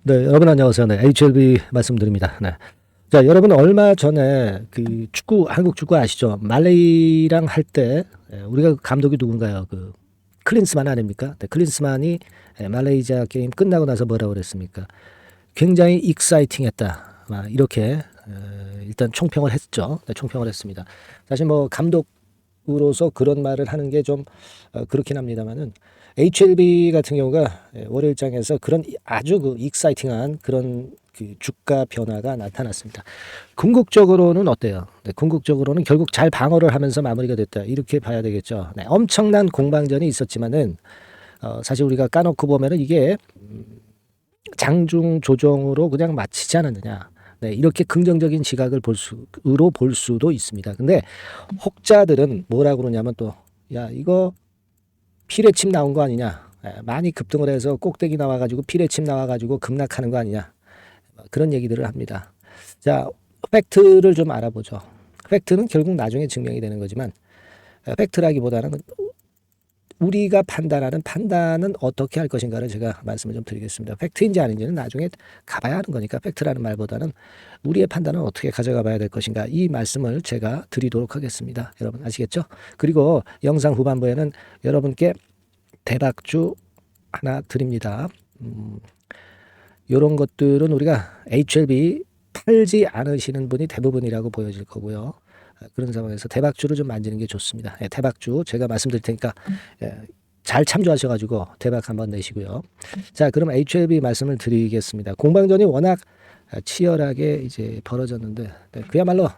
네, 여러분 안녕하세요. 네, HLB 말씀드립니다. 네. 자, 여러분 얼마 전에 그 축구, 한국 축구 아시죠? 말레이랑 할 때, 우리가 그 감독이 누군가요? 그 클린스만 아닙니까? 네, 클린스만이 말레이시아 게임 끝나고 나서 뭐라고 그랬습니까? 굉장히 익사이팅했다. 이렇게 일단 총평을 했죠. 네, 총평을 했습니다. 사실 뭐 감독으로서 그런 말을 하는 게 좀 그렇긴 합니다만은 HLB 같은 경우가 월요일장에서 그런 아주 그 익사이팅한 그런 그 주가 변화가 나타났습니다. 궁극적으로는 어때요? 네, 궁극적으로는 결국 잘 방어를 하면서 마무리가 됐다. 이렇게 봐야 되겠죠. 네, 엄청난 공방전이 있었지만은 사실 우리가 까놓고 보면은 이게 장중 조정으로 그냥 마치지 않았느냐. 네, 이렇게 긍정적인 시각을 으로 볼 수도 있습니다. 근데 혹자들은 뭐라 그러냐면 또, 야, 이거 피레침 나온 거 아니냐. 많이 급등을 해서 꼭대기 나와가지고 피레침 나와가지고 급락하는 거 아니냐. 그런 얘기들을 합니다. 자, 팩트를 좀 알아보죠. 팩트는 결국 나중에 증명이 되는 거지만, 팩트라기보다는 우리가 판단하는 판단은 어떻게 할 것인가를 제가 말씀을 좀 드리겠습니다. 팩트인지 아닌지는 나중에 가봐야 하는 거니까 팩트라는 말보다는 우리의 판단은 어떻게 가져가 봐야 될 것인가, 이 말씀을 제가 드리도록 하겠습니다. 여러분 아시겠죠? 그리고 영상 후반부에는 여러분께 대박주 하나 드립니다. 이런 것들은 우리가 HLB 팔지 않으시는 분이 대부분이라고 보여질 거고요. 그런 상황에서 대박주를 좀 만지는 게 좋습니다. 대박주 제가 말씀드릴 테니까 잘 참조하셔가지고 대박 한번 내시고요. 자, 그럼 HLB 말씀을 드리겠습니다. 공방전이 워낙 치열하게 이제 벌어졌는데, 그야말로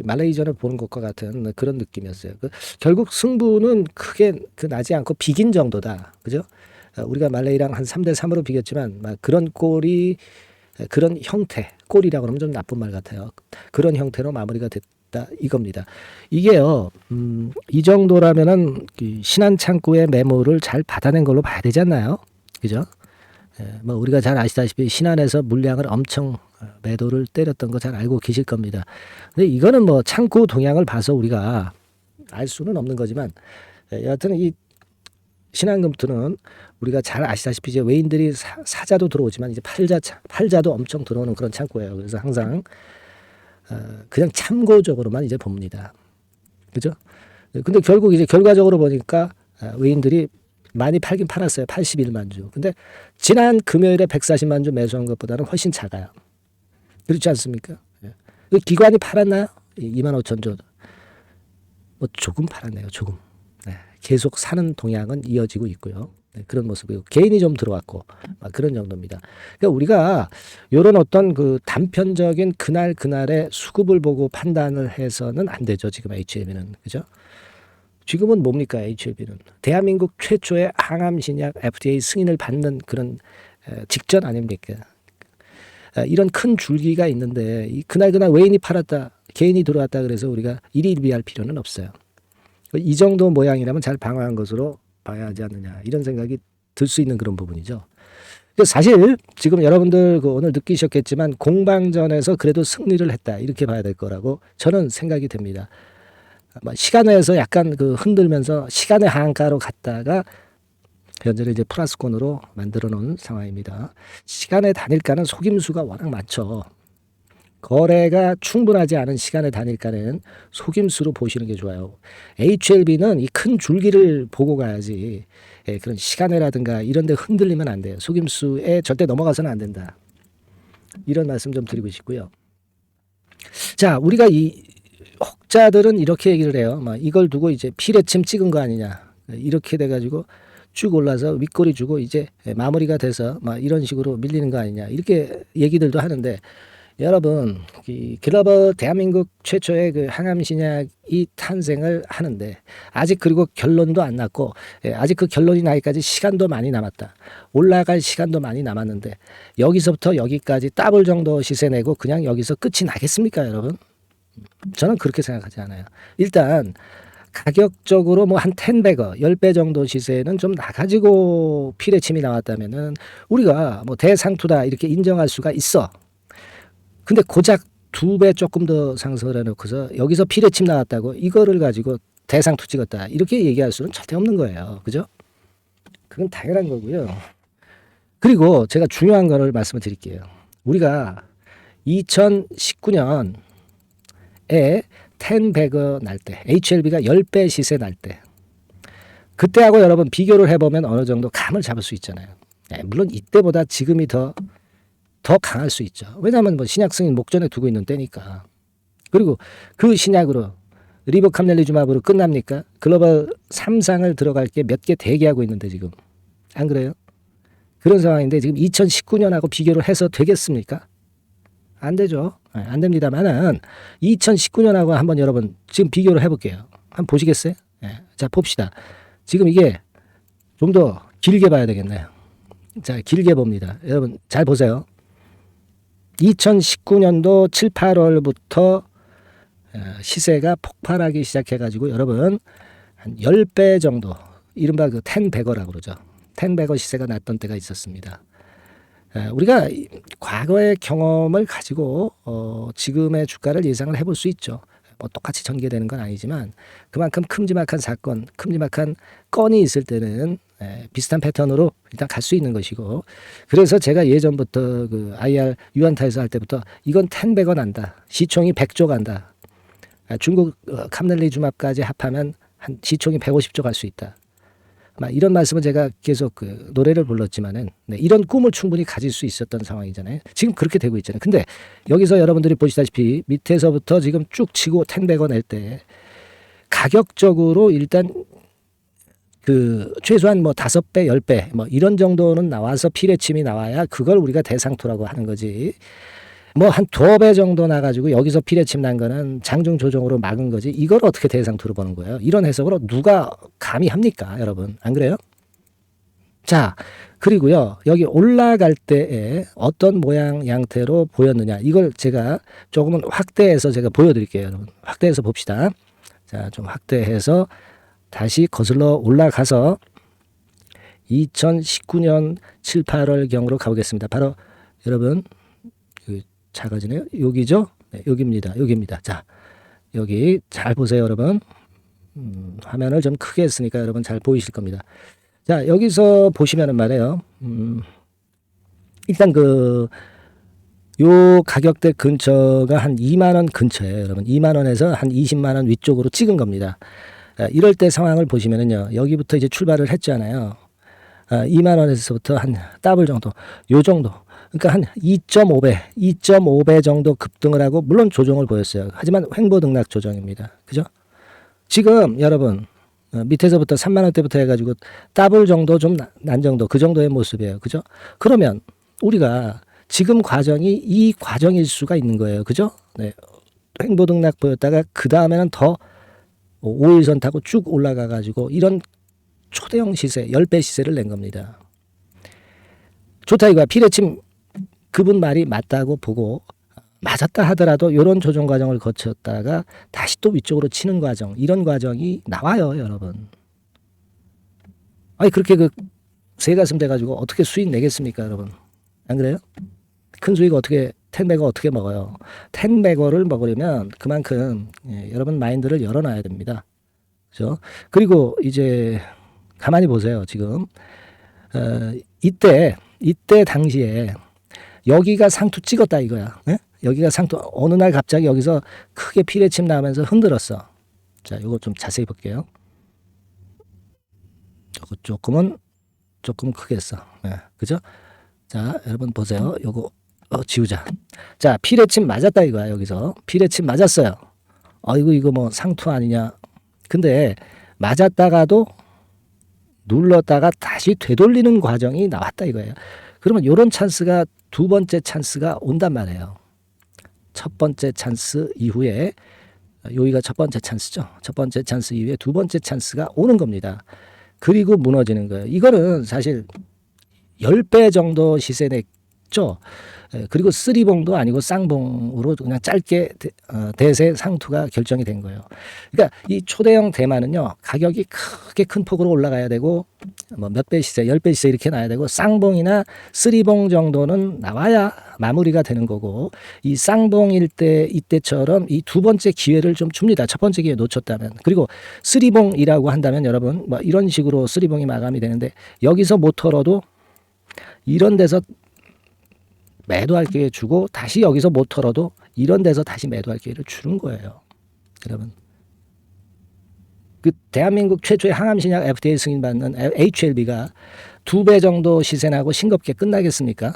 말레이전을 보는 것과 같은 그런 느낌이었어요. 결국 승부는 크게 나지 않고 비긴 정도다. 그죠? 우리가 말레이랑 한 3대 3으로 비겼지만 그런 골이 그런 형태, 골이라고 하면 좀 나쁜 말 같아요. 그런 형태로 마무리가 됐다 이겁니다. 이게요, 이 정도라면은 신한 창구의 매물을 잘 받아낸 걸로 봐야 되지 않나요? 그죠? 뭐 우리가 잘 아시다시피 신한에서 물량을 엄청 매도를 때렸던 거 잘 알고 계실 겁니다. 근데 이거는 뭐 창구 동향을 봐서 우리가 알 수는 없는 거지만, 여하튼 이 신한금투는 우리가 잘 아시다시피 이제 외인들이 사자도 들어오지만 이제 팔자도 엄청 들어오는 그런 창구예요. 그래서 항상 그냥 참고적으로만 이제 봅니다. 그죠? 근데 결국 이제 결과적으로 보니까 외인들이 많이 팔긴 팔았어요. 81만 주. 근데 지난 금요일에 140만 주 매수한 것보다는 훨씬 작아요. 그렇지 않습니까? 기관이 팔았나요? 2만 5천 주. 뭐 조금 팔았네요. 조금. 계속 사는 동향은 이어지고 있고요. 그런 모습이고 개인이 좀 들어왔고 그런 정도입니다. 그러니까 우리가 이런 어떤 그 단편적인 그날의 수급을 보고 판단을 해서는 안 되죠. 지금 HLB는. 그죠? 지금은 뭡니까? HLB는 대한민국 최초의 항암 신약 FDA 승인을 받는 그런 직전 아닙니까? 이런 큰 줄기가 있는데 그날 외인이 팔았다, 개인이 들어왔다 그래서 우리가 일희일비할 필요는 없어요. 이 정도 모양이라면 잘 방어한 것으로 봐야 하지 않느냐, 이런 생각이 들 수 있는 그런 부분이죠. 사실 지금 여러분들 오늘 느끼셨겠지만 공방전에서 그래도 승리를 했다, 이렇게 봐야 될 거라고 저는 생각이 됩니다. 시간에서 약간 흔들면서 시간의 하한가로 갔다가 현재는 이제 플러스권으로 만들어 놓은 상황입니다. 시간의 단일가는 속임수가 워낙 많죠. 거래가 충분하지 않은 시간의 단일가는 속임수로 보시는 게 좋아요. HLB는 이 큰 줄기를 보고 가야지 그런 시간에라든가 이런 데 흔들리면 안 돼요. 속임수에 절대 넘어가서는 안 된다. 이런 말씀 좀 드리고 싶고요. 자, 우리가 이 혹자들은 이렇게 얘기를 해요. 이걸 두고 이제 피레침 찍은 거 아니냐. 이렇게 돼가지고 쭉 올라서 윗꼬리 주고 이제 마무리가 돼서 이런 식으로 밀리는 거 아니냐. 이렇게 얘기들도 하는데, 여러분, 글로벌 대한민국 최초의 그 항암 신약이 탄생을 하는데 아직 그리고 결론도 안 났고, 아직 그 결론이 나기까지 시간도 많이 남았다. 올라갈 시간도 많이 남았는데 여기서부터 여기까지 더블 정도 시세 내고 그냥 여기서 끝이 나겠습니까, 여러분? 저는 그렇게 생각하지 않아요. 일단 가격적으로 한 10배거, 10배 정도 시세는 좀 나가지고 피레침이 나왔다면은 우리가 대상투다 이렇게 인정할 수가 있어. 근데 고작 2배 조금 더 상승을 해놓고서 여기서 피레침 나왔다고 이거를 가지고 대상투 찍었다, 이렇게 얘기할 수는 절대 없는 거예요. 그죠? 그건 당연한 거고요. 그리고 제가 중요한 거를 말씀을 드릴게요. 우리가 2019년에 10배거 날 때, HLB가 10배 시세 날 때, 그때하고 여러분 비교를 해보면 어느 정도 감을 잡을 수 있잖아요. 물론 이때보다 지금이 더 강할 수 있죠. 왜냐하면 뭐 신약 승인 목전에 두고 있는 때니까. 그리고 그 신약으로 리보캄넬리주마브로 끝납니까? 글로벌 3상을 들어갈 게 몇 개 대기하고 있는데 지금. 안 그래요? 그런 상황인데 지금 2019년하고 비교를 해서 되겠습니까? 안 되죠. 안 됩니다만은 2019년하고 한번 여러분 지금 비교를 해볼게요. 한번 보시겠어요? 자, 봅시다. 지금 이게 좀 더 길게 봐야 되겠네요. 자, 길게 봅니다. 여러분 잘 보세요. 2019년도 7, 8월부터 시세가 폭발하기 시작해가지고 여러분 한 10배 정도, 이른바 그 10배거라고 그러죠. 10배거 시세가 났던 때가 있었습니다. 우리가 과거의 경험을 가지고 지금의 주가를 예상을 해볼 수 있죠. 뭐 똑같이 전개되는 건 아니지만 그만큼 큼지막한 사건, 큼지막한 건이 있을 때는 비슷한 패턴으로 일단 갈 수 있는 것이고, 그래서 제가 예전부터 그 IR 유안타에서 할 때부터 이건 10배거 난다. 시총이 100조 간다. 중국 캄넬리주맙까지 합하면 한 시총이 150조 갈 수 있다. 이런 말씀은 제가 계속 그 노래를 불렀지만은 이런 꿈을 충분히 가질 수 있었던 상황이잖아요. 지금 그렇게 되고 있잖아요. 근데 여기서 여러분들이 보시다시피 밑에서부터 지금 쭉 치고 10배거 낼 때 가격적으로 일단 그 최소한 뭐 5배, 10배 뭐 이런 정도는 나와서 피레침이 나와야 그걸 우리가 대상토라고 하는 거지. 뭐 한 2배 정도 나가지고 여기서 피레침 난 거는 장중 조정으로 막은 거지. 이걸 어떻게 대상토로 보는 거예요? 이런 해석으로 누가 감히 합니까, 여러분? 안 그래요? 자, 그리고요, 여기 올라갈 때에 어떤 모양 양태로 보였느냐, 이걸 제가 조금은 확대해서 제가 보여드릴게요, 여러분. 확대해서 봅시다. 자, 좀 확대해서 다시 거슬러 올라가서 2019년 7, 8월 경으로 가보겠습니다. 바로 여러분 작아지네요. 여기죠? 네, 여기입니다. 자, 여기 잘 보세요, 여러분. 화면을 좀 크게 했으니까 여러분 잘 보이실 겁니다. 자, 여기서 보시면은 말이에요. 일단 요 가격대 근처가 한 2만 원 근처예요, 여러분. 2만 원에서 한 20만 원 위쪽으로 찍은 겁니다. 이럴 때 상황을 보시면은요, 여기부터 이제 출발을 했잖아요. 2만 원에서부터 한 더블 정도, 요 정도. 그러니까 한 2.5배 정도 급등을 하고, 물론 조정을 보였어요. 하지만 횡보 등락 조정입니다. 그죠? 지금 여러분 밑에서부터 3만 원대부터 해가지고 더블 정도 좀 난 정도, 그 정도의 모습이에요. 그죠? 그러면 우리가 지금 과정이 이 과정일 수가 있는 거예요. 그죠? 네. 횡보 등락 보였다가 그 다음에는 더 5일선 타고 쭉 올라가가지고 이런 초대형 시세, 10배 시세를 낸 겁니다. 좋다 이거야. 피레침 그분 말이 맞다고 보고, 맞았다 하더라도 이런 조정 과정을 거쳤다가 다시 또 위쪽으로 치는 과정, 이런 과정이 나와요, 여러분. 아니 그렇게 그 새 가슴 돼가지고 어떻게 수익 내겠습니까, 여러분? 안 그래요? 큰 수익 어떻게, 10배거 어떻게 먹어요? 10배거를 먹으려면 그만큼 여러분 마인드를 열어놔야 됩니다. 그죠? 그리고 이제 가만히 보세요. 지금 이때 당시에 여기가 상투 찍었다 이거야. 네? 여기가 상투, 어느 날 갑자기 여기서 크게 피레침 나면서 흔들었어. 자, 이거 좀 자세히 볼게요. 조금 크게 했어. 네, 그죠? 자, 여러분 보세요. 요거 지우자. 자, 피레침 맞았다 이거야. 여기서 피레침 맞았어요. 이거 뭐 상투 아니냐. 근데 맞았다가도 눌렀다가 다시 되돌리는 과정이 나왔다 이거예요. 그러면 이런 찬스가 두 번째 찬스가 온단 말이에요. 첫 번째 찬스 이후에, 여기가 첫 번째 찬스죠. 첫 번째 찬스 이후에 두 번째 찬스가 오는 겁니다. 그리고 무너지는 거예요. 이거는 사실 10배 정도 시세 냈죠. 그리고 쓰리봉도 아니고 쌍봉으로 그냥 짧게 대세 상투가 결정이 된 거예요. 그러니까 이 초대형 대만은요, 가격이 크게 큰 폭으로 올라가야 되고, 뭐 몇 배 시세, 10배 시세 이렇게 나야 되고, 쌍봉이나 쓰리봉 정도는 나와야 마무리가 되는 거고, 이 쌍봉일 때 이때처럼 이 두 번째 기회를 좀 줍니다. 첫 번째 기회 놓쳤다면. 그리고 쓰리봉이라고 한다면 여러분 뭐 이런 식으로 쓰리봉이 마감이 되는데, 여기서 못 털어도 이런 데서 매도할 기회 주고 다시 여기서 못 털어도 이런 데서 다시 매도할 기회를 주는 거예요. 여러분. 그 대한민국 최초의 항암신약 FDA 승인받는 HLB가 2배 정도 시세나고 싱겁게 끝나겠습니까?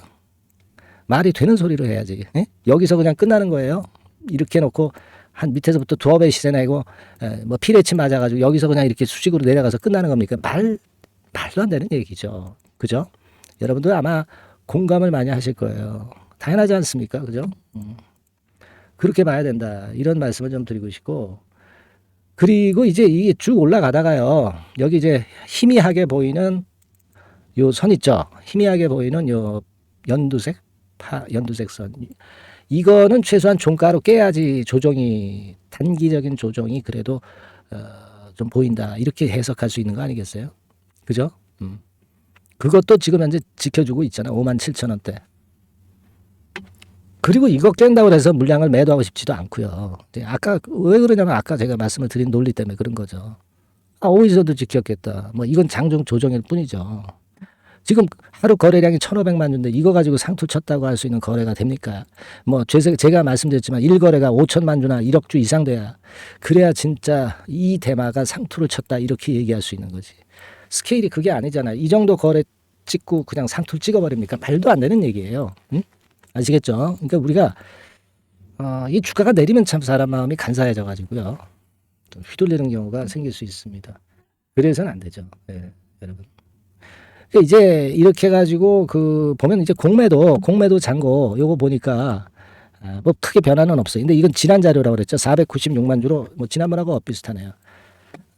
말이 되는 소리로 해야지. 에? 여기서 그냥 끝나는 거예요. 이렇게 놓고 한 밑에서부터 2배 시세나고 뭐 피레침 맞아가지고 여기서 그냥 이렇게 수직으로 내려가서 끝나는 겁니까? 말도 안 되는 얘기죠. 그죠? 여러분들 아마 공감을 많이 하실 거예요. 당연하지 않습니까? 그죠? 그렇게 봐야 된다. 이런 말씀을 좀 드리고 싶고, 그리고 이제 이게 쭉 올라가다가요. 여기 이제 희미하게 보이는 요 선 있죠. 희미하게 보이는 요 연두색 선. 이거는 최소한 종가로 깨야지 조정이, 단기적인 조정이 그래도 좀 보인다. 이렇게 해석할 수 있는 거 아니겠어요? 그죠? 그것도 지금 현재 지켜주고 있잖아. 57,000원대. 그리고 이거 깬다고 해서 물량을 매도하고 싶지도 않고요. 아까 왜 그러냐면 아까 제가 말씀을 드린 논리 때문에 그런 거죠. 어디서도 지켰겠다. 뭐 이건 장중 조정일 뿐이죠. 지금 하루 거래량이 1,500만 주인데 이거 가지고 상투 쳤다고 할 수 있는 거래가 됩니까? 뭐 제가 말씀드렸지만 1거래가 5천만 주나 1억 주 이상 돼야, 그래야 진짜 이 대마가 상투를 쳤다 이렇게 얘기할 수 있는 거지. 스케일이 그게 아니잖아요. 이 정도 거래 찍고 그냥 상투를 찍어버립니까? 말도 안 되는 얘기예요. 응? 아시겠죠? 그러니까 우리가 이 주가가 내리면 참 사람 마음이 간사해져 가지고요. 휘둘리는 경우가 생길 수 있습니다. 그래서는 안 되죠. 네, 여러분. 이제 이렇게 해가지고 그 보면 이제 공매도 잔고 요거 보니까 뭐 크게 변화는 없어요. 근데 이건 지난 자료라고 그랬죠. 496만 주로 뭐 지난번하고 비슷하네요.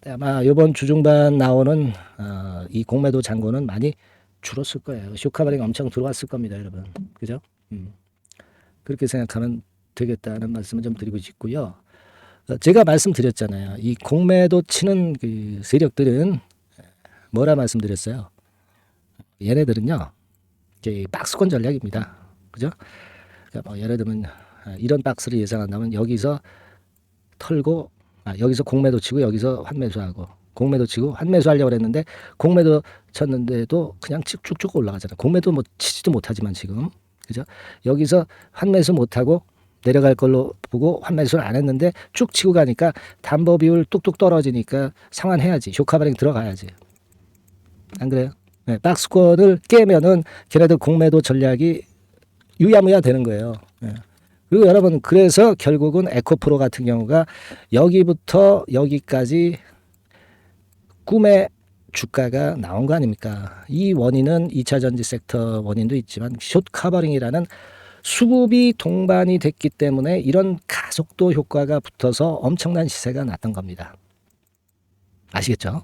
아마 이번 주중반 나오는 이 공매도 잔고는 많이 줄었을 거예요. 쇼카바링 엄청 들어왔을 겁니다, 여러분. 그죠? 그렇게 생각하면 되겠다는 말씀을 좀 드리고 싶고요. 제가 말씀드렸잖아요. 이 공매도 치는 그 세력들은 뭐라 말씀드렸어요? 얘네들은요, 이제 박스권 전략입니다. 그죠? 그러니까 뭐 예를 들면 이런 박스를 예상한다면 여기서 털고 여기서 공매도 치고 여기서 환매수하고, 공매도 치고 환매수하려고 했는데 공매도 쳤는데도 그냥 쭉쭉 올라가잖아요. 공매도 뭐 치지도 못하지만 지금, 그죠? 여기서 환매수 못하고 내려갈 걸로 보고 환매수를 안 했는데 쭉 치고 가니까 담보 비율 뚝뚝 떨어지니까 상환해야지. 쇼카바링 들어가야지. 안 그래요? 네, 박스권을 깨면은 걔네들 공매도 전략이 유야무야 되는 거예요. 네. 그리고 여러분, 그래서 결국은 에코프로 같은 경우가 여기부터 여기까지 꿈의 주가가 나온 거 아닙니까? 이 원인은 2차 전지 섹터 원인도 있지만 숏 커버링이라는 수급이 동반이 됐기 때문에 이런 가속도 효과가 붙어서 엄청난 시세가 났던 겁니다. 아시겠죠?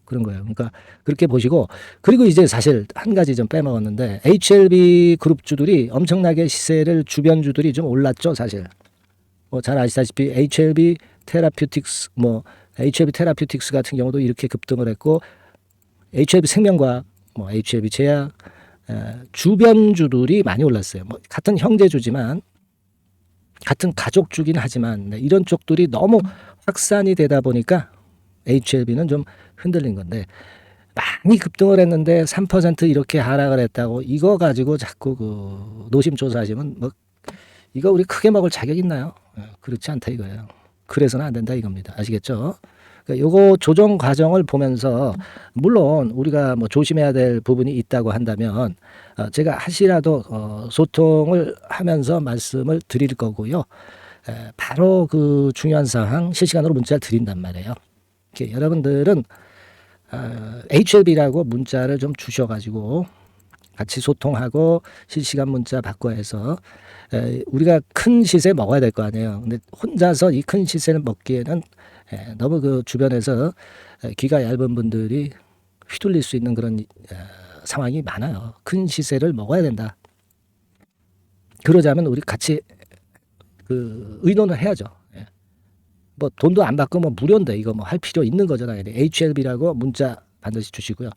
그런 거예요. 그러니까 그렇게 보시고, 그리고 이제 사실 한 가지 좀 빼먹었는데 HLB 그룹주들이 엄청나게 시세를, 주변 주들이 좀 올랐죠, 사실. 뭐 잘 아시다시피 HLB 테라퓨틱스, 뭐 HLB 테라퓨틱스 같은 경우도 이렇게 급등을 했고, HLB 생명과학, 뭐 HLB 제약, 주변 주들이 많이 올랐어요. 뭐 같은 형제주지만, 같은 가족주긴 하지만 이런 쪽들이 너무 확산이 되다 보니까 HLB는 좀 흔들린 건데, 많이 급등을 했는데 3% 이렇게 하락을 했다고 이거 가지고 자꾸 그 노심초사하시면 뭐 이거 우리 크게 먹을 자격 있나요? 그렇지 않다 이거예요. 그래서는 안 된다 이겁니다. 아시겠죠? 그러니까 요거 조정 과정을 보면서, 물론 우리가 뭐 조심해야 될 부분이 있다고 한다면 제가 하시라도 소통을 하면서 말씀을 드릴 거고요. 바로 그 중요한 사항 실시간으로 문자를 드린단 말이에요. 여러분들은 HLB라고 문자를 좀 주셔가지고 같이 소통하고 실시간 문자 받고 해서 우리가 큰 시세 먹어야 될 거 아니에요. 근데 혼자서 이 큰 시세를 먹기에는 너무 그 주변에서 귀가 얇은 분들이 휘둘릴 수 있는 그런 상황이 많아요. 큰 시세를 먹어야 된다. 그러자면 우리 같이 그 의논을 해야죠. 뭐 돈도 안 받고 뭐 무료인데 이거 뭐 할 필요 있는 거잖아요. HLB라고 문자 반드시 주시고요.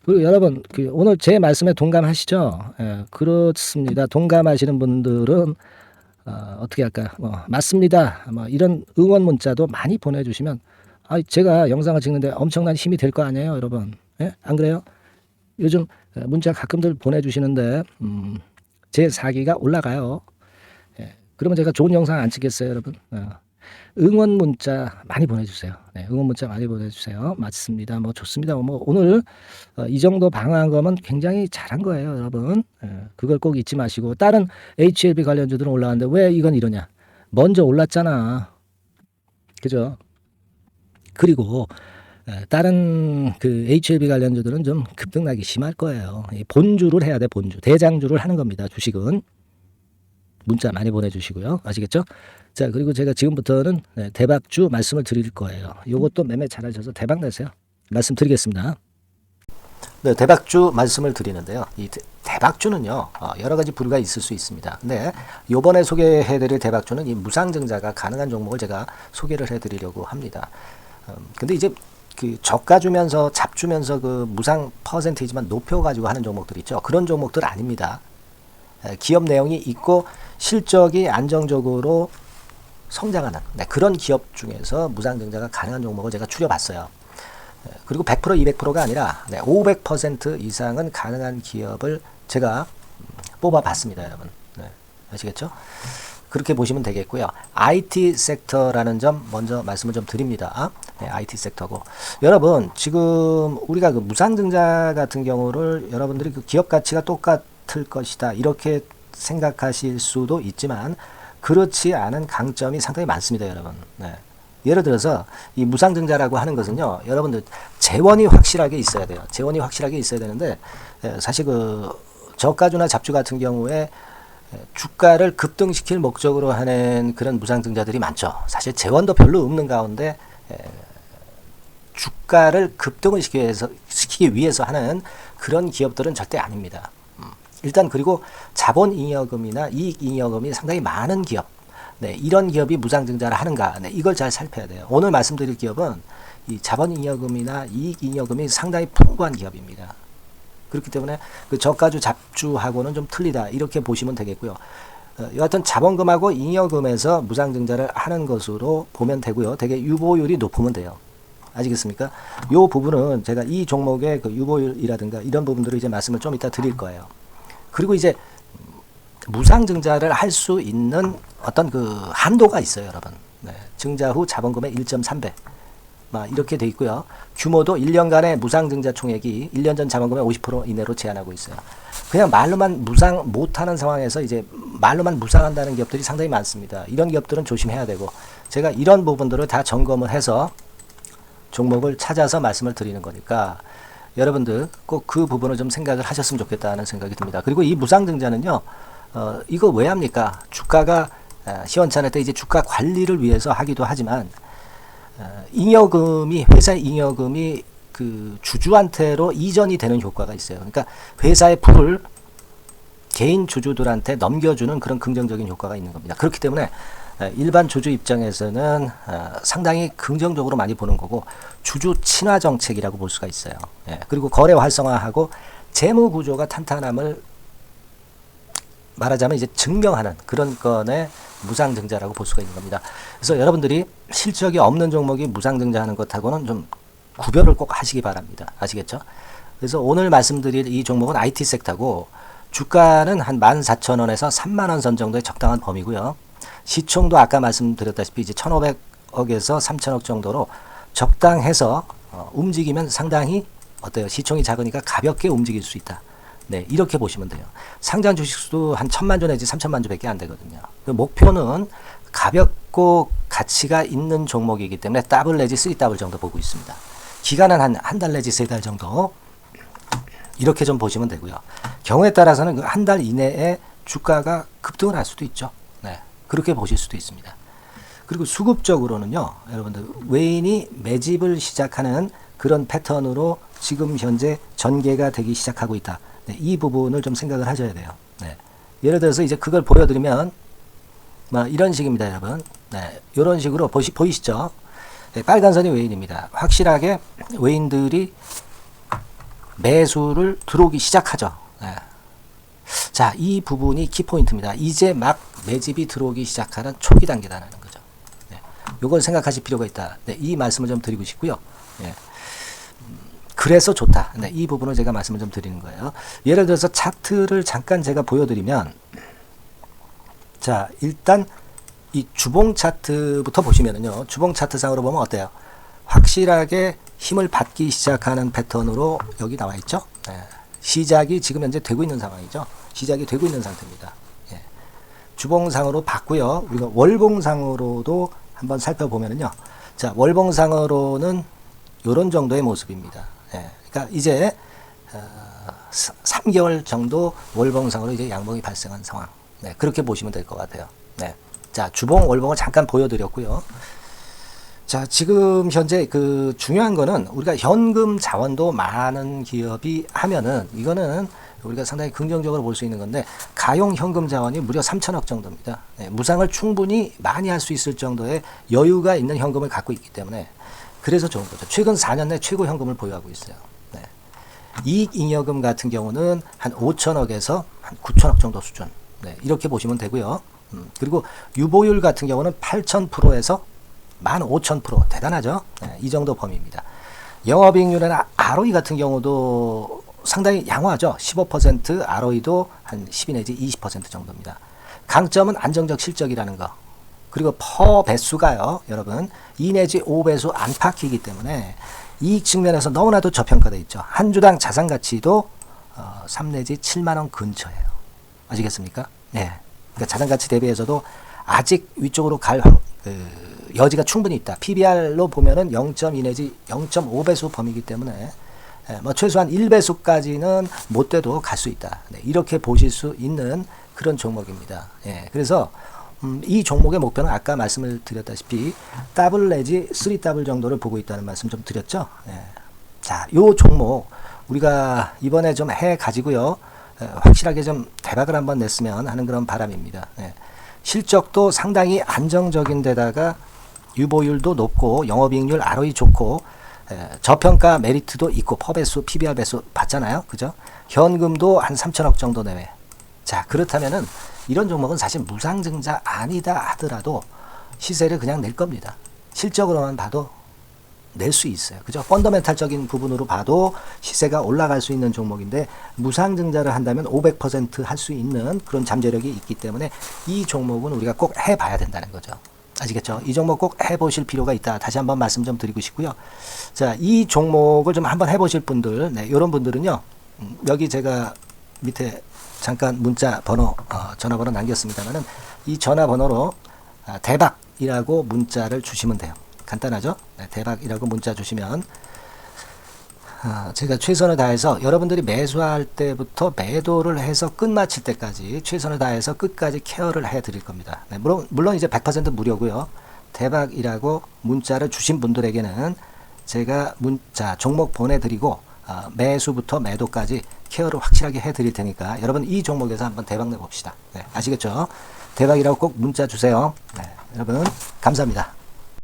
그리고 여러분, 그 오늘 제 말씀에 동감하시죠? 그렇습니다. 동감하시는 분들은 어떻게 할까요? 뭐 맞습니다. 뭐 이런 응원 문자도 많이 보내주시면 제가 영상을 찍는데 엄청난 힘이 될 거 아니에요, 여러분? 안 그래요? 요즘 문자 가끔들 보내주시는데 제 사기가 올라가요. 예, 그러면 제가 좋은 영상 안 찍겠어요, 여러분? 응원 문자 많이 보내주세요. 네, 응원 문자 많이 보내주세요. 맞습니다. 뭐 좋습니다. 뭐 오늘 이 정도 방어한 거면 굉장히 잘한 거예요, 여러분. 그걸 꼭 잊지 마시고 다른 HLB 관련주들은 올라왔는데 왜 이건 이러냐? 먼저 올랐잖아. 그죠? 그리고 다른 그 HLB 관련주들은 좀 급등락이 심할 거예요. 본주를 해야 돼, 본주. 대장주를 하는 겁니다, 주식은. 문자 많이 보내주시고요. 아시겠죠? 자, 그리고 제가 지금부터는 대박주 말씀을 드릴 거예요. 요것도 매매 잘하셔서 대박 내세요. 말씀드리겠습니다. 네, 대박주 말씀을 드리는데요. 이 대박주는요, 여러 가지 부류가 있을 수 있습니다. 근데 요번에 소개해드릴 대박주는 이 무상증자가 가능한 종목을 제가 소개를 해드리려고 합니다. 근데 이제 그 저가 주면서 잡주면서 그 무상 퍼센테이지만 높여가지고 하는 종목들 있죠. 그런 종목들 아닙니다. 기업 내용이 있고 실적이 안정적으로 성장하는 그런 기업 중에서 무상증자가 가능한 종목을 제가 추려봤어요. 그리고 100% 200%가 아니라 500% 이상은 가능한 기업을 제가 뽑아봤습니다, 여러분. 네, 아시겠죠? 그렇게 보시면 되겠고요. IT 섹터라는 점 먼저 말씀을 좀 드립니다. 네, IT 섹터고 여러분 지금 우리가 그 무상증자 같은 경우를 여러분들이 그 기업 가치가 똑같을 것이다 이렇게 생각하실 수도 있지만 그렇지 않은 강점이 상당히 많습니다, 여러분. 네. 예를 들어서 이 무상증자라고 하는 것은요, 여러분들 재원이 확실하게 있어야 돼요. 재원이 확실하게 있어야 되는데 사실 그 저가주나 잡주 같은 경우에 주가를 급등시킬 목적으로 하는 그런 무상증자들이 많죠. 사실 재원도 별로 없는 가운데 주가를 급등을 시키기 위해서 하는 그런 기업들은 절대 아닙니다. 일단 그리고 자본잉여금이나 이익잉여금이 상당히 많은 기업, 네, 이런 기업이 무상증자를 하는가, 네, 이걸 잘 살펴야 돼요. 오늘 말씀드릴 기업은 이 자본잉여금이나 이익잉여금이 상당히 풍부한 기업입니다. 그렇기 때문에 그 저가주 잡주하고는 좀 틀리다 이렇게 보시면 되겠고요. 여하튼 자본금하고 잉여금에서 무상증자를 하는 것으로 보면 되고요. 되게 유보율이 높으면 돼요. 아시겠습니까? 이 부분은 제가 이 종목의 그 유보율이라든가 이런 부분들을 이제 말씀을 좀 이따 드릴 거예요. 그리고 이제 무상증자를 할 수 있는 어떤 그 한도가 있어요, 여러분. 네, 증자 후 자본금의 1.3배. 이렇게 돼 있고요. 규모도 1년간의 무상증자 총액이 1년 전 자본금의 50% 이내로 제한하고 있어요. 그냥 말로만 무상 못하는 상황에서 이제 말로만 무상한다는 기업들이 상당히 많습니다. 이런 기업들은 조심해야 되고 제가 이런 부분들을 다 점검을 해서 종목을 찾아서 말씀을 드리는 거니까 여러분들 꼭 그 부분을 좀 생각을 하셨으면 좋겠다는 생각이 듭니다. 그리고 이 무상증자는요, 이거 왜 합니까? 주가가 시원찮을 때 이제 주가 관리를 위해서 하기도 하지만 잉여금이 회사의 잉여금이 그 주주한테로 이전이 되는 효과가 있어요. 그러니까 회사의 부를 개인 주주들한테 넘겨주는 그런 긍정적인 효과가 있는 겁니다. 그렇기 때문에 일반 주주 입장에서는 상당히 긍정적으로 많이 보는 거고 주주 친화 정책이라고 볼 수가 있어요. 그리고 거래 활성화하고 재무 구조가 탄탄함을 말하자면 이제 증명하는 그런 건의 무상증자라고 볼 수가 있는 겁니다. 그래서 여러분들이 실적이 없는 종목이 무상증자하는 것하고는 좀 구별을 꼭 하시기 바랍니다. 아시겠죠? 그래서 오늘 말씀드릴 이 종목은 IT 섹터고 주가는 한 14,000원에서 30,000원 선 정도의 적당한 범위고요. 시총도 아까 말씀드렸다시피 이제 1,500억에서 3,000억 정도로 적당해서 움직이면 상당히 어때요? 시총이 작으니까 가볍게 움직일 수 있다. 네, 이렇게 보시면 돼요. 상장 주식수도 한 1,000만 주 내지 3,000만 주밖에 안 되거든요. 그 목표는 가볍고 가치가 있는 종목이기 때문에 더블 내지 3더블 정도 보고 있습니다. 기간은 한 달 내지 3달 정도 이렇게 좀 보시면 되고요. 경우에 따라서는 그 한 달 이내에 주가가 급등을 할 수도 있죠. 네, 그렇게 보실 수도 있습니다. 그리고 수급적으로는요, 여러분들 외인이 매집을 시작하는 그런 패턴으로 지금 현재 전개가 되기 시작하고 있다. 네, 이 부분을 좀 생각을 하셔야 돼요. 네. 예를 들어서 이제 그걸 보여드리면 이런 식입니다, 여러분. 네, 이런 식으로 보이시죠? 네, 빨간 선이 외인입니다. 확실하게 외인들이 매수를 들어오기 시작하죠. 네. 자, 이 부분이 키포인트입니다. 이제 막 매집이 들어오기 시작하는 초기 단계라는 거죠. 네, 이걸 생각하실 필요가 있다. 네, 이 말씀을 좀 드리고 싶고요. 네. 그래서 좋다. 네, 이 부분을 제가 말씀을 좀 드리는 거예요. 예를 들어서 차트를 잠깐 제가 보여드리면, 자, 일단 이 주봉 차트부터 보시면은요, 주봉 차트상으로 보면 어때요? 확실하게 힘을 받기 시작하는 패턴으로 여기 나와 있죠. 네. 시작이 지금 현재 되고 있는 상황이죠. 시작이 되고 있는 상태입니다. 예. 주봉상으로 봤고요. 우리가 월봉상으로도 한번 살펴보면은요. 자, 월봉상으로는 이런 정도의 모습입니다. 예. 그러니까 이제 3개월 정도 월봉상으로 이제 양봉이 발생한 상황. 네, 그렇게 보시면 될 것 같아요. 네. 자, 주봉, 월봉을 잠깐 보여드렸고요. 자, 지금 현재 그 중요한 거는 우리가 현금 자원도 많은 기업이 하면은 이거는 우리가 상당히 긍정적으로 볼 수 있는 건데, 가용 현금 자원이 무려 3천억 정도입니다. 네, 무상을 충분히 많이 할 수 있을 정도의 여유가 있는 현금을 갖고 있기 때문에 그래서 좋은 거죠. 최근 4년 내 최고 현금을 보유하고 있어요. 네. 이익잉여금 같은 경우는 한 5천억에서 한 9천억 정도 수준. 네, 이렇게 보시면 되고요. 그리고 유보율 같은 경우는 8,000%에서 15,000% 대단하죠. 네, 이 정도 범위입니다. 영업이익률이나 ROE 같은 경우도 상당히 양호하죠. 15%, ROE도 한 12 내지 20% 정도입니다. 강점은 안정적 실적이라는 거. 그리고 퍼 배수가요, 여러분 2 내지 5배수 안팎이기 때문에 이익 측면에서 너무나도 저평가되어 있죠. 한 주당 자산 가치도 3 내지 7만 원 근처예요. 아시겠습니까? 네. 그러니까 자산 가치 대비해서도 아직 위쪽으로 갈 여지가 충분히 있다. PBR로 보면은 0.2 내지 0.5배수 범위이기 때문에 뭐 최소한 1배수까지는 못 돼도 갈 수 있다. 네, 이렇게 보실 수 있는 그런 종목입니다. 예, 그래서 이 종목의 목표는 아까 말씀을 드렸다시피 더블 내지 3더블 정도를 보고 있다는 말씀 좀 드렸죠. 예. 자, 요 종목 우리가 이번에 좀 해 가지고요. 확실하게 좀 대박을 한번 냈으면 하는 그런 바람입니다. 예. 실적도 상당히 안정적인 데다가 유보율도 높고 영업이익률 ROE 좋고 저평가 메리트도 있고 퍼배수 PBR 배수 봤잖아요. 그죠? 현금도 한 3천억 정도 내외. 자, 그렇다면은 이런 종목은 사실 무상증자 아니다 하더라도 시세를 그냥 낼 겁니다. 실적으로만 봐도 낼 수 있어요. 그죠? 펀더멘탈적인 부분으로 봐도 시세가 올라갈 수 있는 종목인데 무상증자를 한다면 500% 할 수 있는 그런 잠재력이 있기 때문에 이 종목은 우리가 꼭 해봐야 된다는 거죠. 아시겠죠? 이 종목 꼭 해보실 필요가 있다. 다시 한번 말씀 좀 드리고 싶고요. 자, 이 종목을 좀 한번 해보실 분들, 네, 이런 분들은요, 여기 제가 밑에 잠깐 문자 번호, 전화번호 남겼습니다만은 이 전화번호로 대박이라고 문자를 주시면 돼요. 간단하죠? 네, 대박이라고 문자 주시면 제가 최선을 다해서 여러분들이 매수할 때부터 매도를 해서 끝마칠 때까지 최선을 다해서 끝까지 케어를 해 드릴 겁니다. 네, 물론 이제 100% 무료고요. 대박이라고 문자를 주신 분들에게는 제가 문자 종목 보내드리고 매수부터 매도까지 케어를 확실하게 해 드릴 테니까 여러분 이 종목에서 한번 대박 내봅시다. 네, 아시겠죠? 대박이라고 꼭 문자 주세요. 네, 여러분 감사합니다.